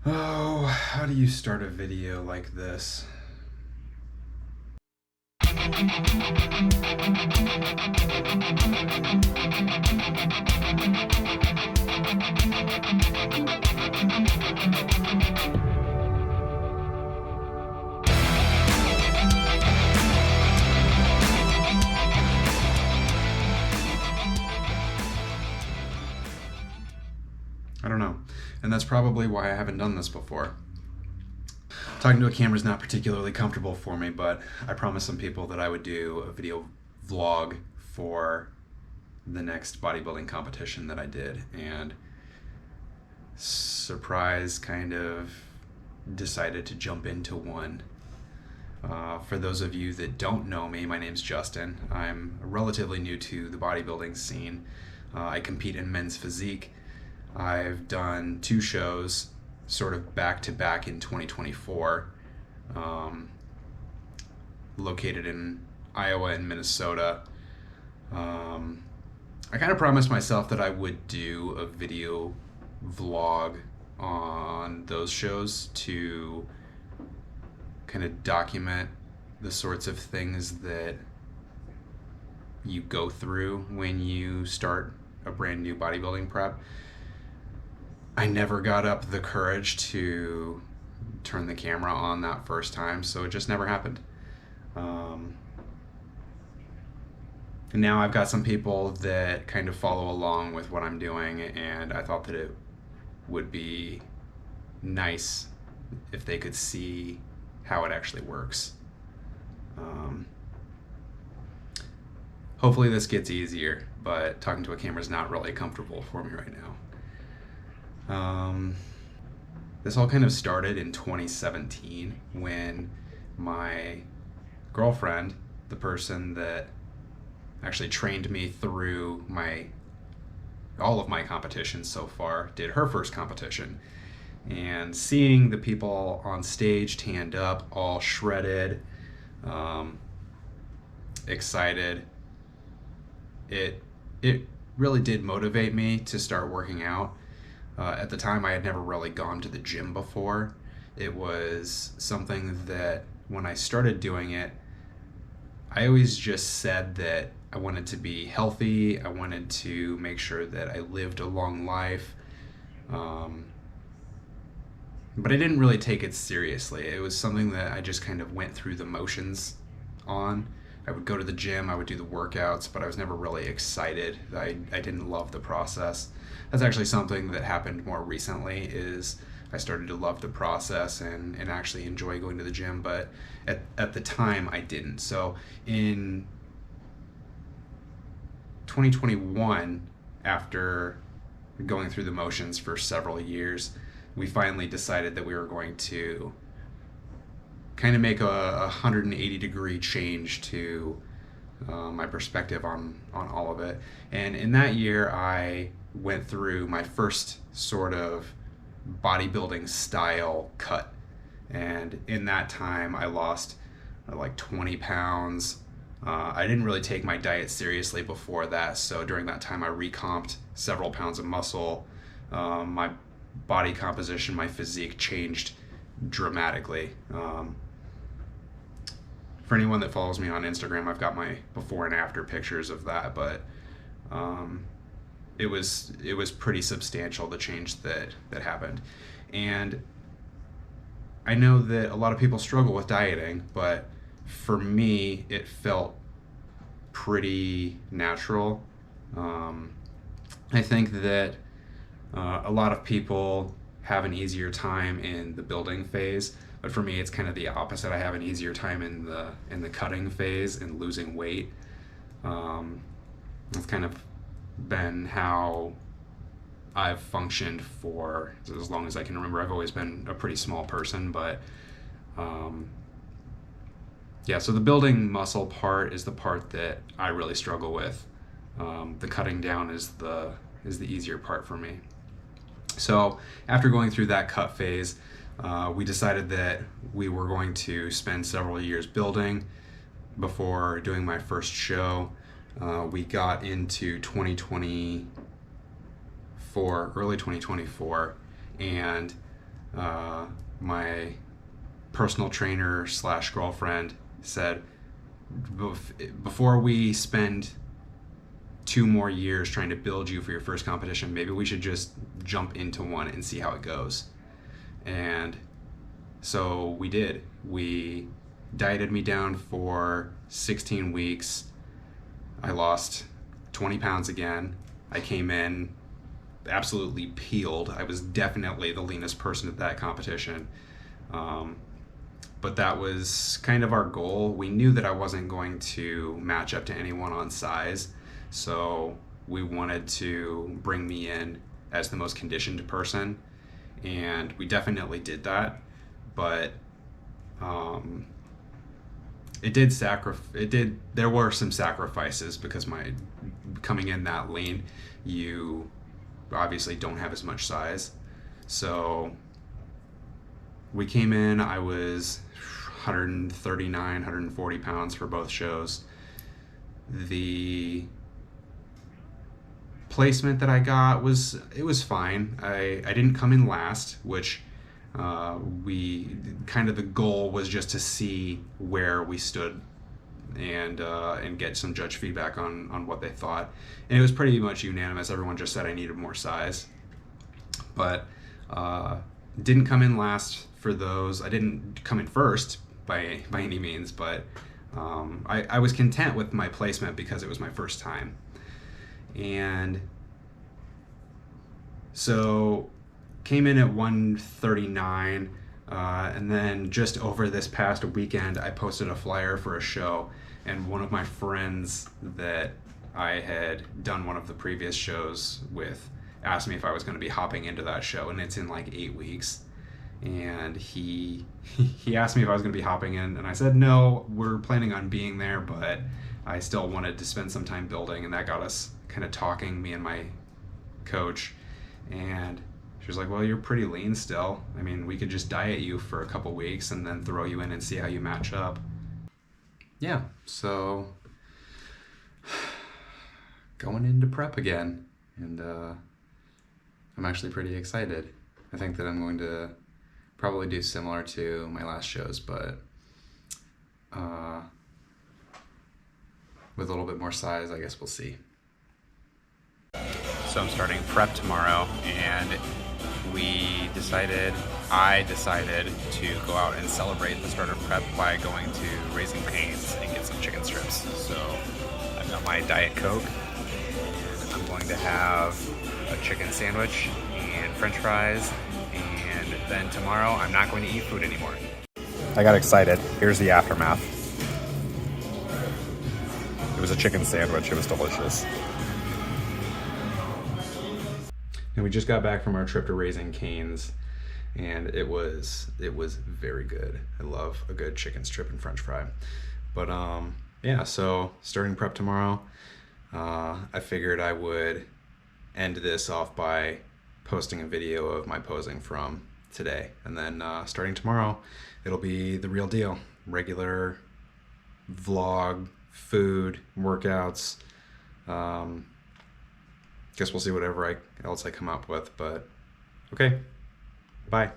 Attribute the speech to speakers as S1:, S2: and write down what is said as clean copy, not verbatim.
S1: Oh, how do you start a video like this? I don't know. And that's probably why I haven't done this before. Talking to a camera is not particularly comfortable for me, but I promised some people that I would do a video vlog for the next bodybuilding competition that I did, and surprise, kind of decided to jump into one. For those of you that don't know me, my name's Justin. I'm relatively new to the bodybuilding scene. I compete in men's physique. I've done 2 shows sort of back to back in 2024, located in Iowa and Minnesota. I kind of promised myself that I would do a video vlog on those shows to kind of document the sorts of things that you go through when you start a brand new bodybuilding prep. I never got up the courage to turn the camera on that first time, so it just never happened. And now I've got some people that kind of follow along with what I'm doing, and I thought that it would be nice if they could see how it actually works. Hopefully this gets easier, but talking to a camera is not really comfortable for me right now. This all kind of started in 2017 when my girlfriend, the person that actually trained me through all of my competitions so far, did her first competition. And seeing the people on stage tanned up, all shredded, excited, it really did motivate me to start working out. At the time, I had never really gone to the gym before. It was something that when I started doing it, I always just said that I wanted to be healthy. I wanted to make sure that I lived a long life. But I didn't really take it seriously. It was something that I just kind of went through the motions on. I would go to the gym, I would do the workouts, but I was never really excited. I didn't love the process. That's actually something that happened more recently, is I started to love the process and actually enjoy going to the gym, but at the time I didn't. So in 2021, after going through the motions for several years, we finally decided that we were going to kind of make a 180-degree change to my perspective on all of it. And in that year, I went through my first sort of bodybuilding style cut. And in that time, I lost like 20 pounds. I didn't really take my diet seriously before that. So during that time, I recomped several pounds of muscle. My body composition, my physique changed dramatically. For anyone that follows me on Instagram, I've got my before and after pictures of that, but it was pretty substantial, the change that happened. And I know that a lot of people struggle with dieting, but for me, it felt pretty natural. I think that a lot of people have an easier time in the building phase, but for me it's kind of the opposite. I have an easier time in the cutting phase and losing weight. It's kind of been how I've functioned for as long as I can remember. I've always been a pretty small person, but yeah, so the building muscle part is the part that I really struggle with. The cutting down is the easier part for me. So after going through that cut phase, we decided that we were going to spend several years building before doing my first show. We got into 2024, early 2024, and my personal trainer slash girlfriend said, before we spend 2 more years trying to build you for your first competition, maybe we should just jump into one and see how it goes. And so we did. We dieted me down for 16 weeks. I lost 20 pounds again. I came in absolutely peeled. I was definitely the leanest person at that competition. But that was kind of our goal. We knew that I wasn't going to match up to anyone on size, so we wanted to bring me in as the most conditioned person, and we definitely did that. But there were some sacrifices, because my coming in that lean, you obviously don't have as much size. So we came in, I was 139, 140 pounds for both shows. The placement that I got was fine. I didn't come in last, which we kind of, the goal was just to see where we stood and get some judge feedback on what they thought. And it was pretty much unanimous. Everyone just said I needed more size. But didn't come in last for those. I didn't come in first by any means, but I was content with my placement because it was my first time. And so came in at 139, and then just over this past weekend I posted a flyer for a show, and one of my friends that I had done one of the previous shows with asked me if I was going to be hopping into that show, and it's in like 8 weeks. And he asked me if I was going to be hopping in, and I said no, we're planning on being there, but I still wanted to spend some time building. And that got us kind of talking, me and my coach, and she was like, well, you're pretty lean still. I mean, we could just diet you for a couple weeks and then throw you in and see how you match up. Yeah, so going into prep again, and I'm actually pretty excited. I think that I'm going to probably do similar to my last shows, but with a little bit more size. I guess we'll see. So I'm starting prep tomorrow, and I decided to go out and celebrate the start of prep by going to Raising Cane's and get some chicken strips. So I've got my Diet Coke, and I'm going to have a chicken sandwich and French fries, and then tomorrow I'm not going to eat food anymore. I got excited. Here's the aftermath. It was a chicken sandwich. It was delicious. And we just got back from our trip to Raising Cane's, and it was very good. I love a good chicken strip and French fry. But yeah, so starting prep tomorrow, I figured I would end this off by posting a video of my posing from today, and then starting tomorrow, it'll be the real deal. Regular vlog, food, workouts. Guess we'll see whatever else I come up with, but okay, bye.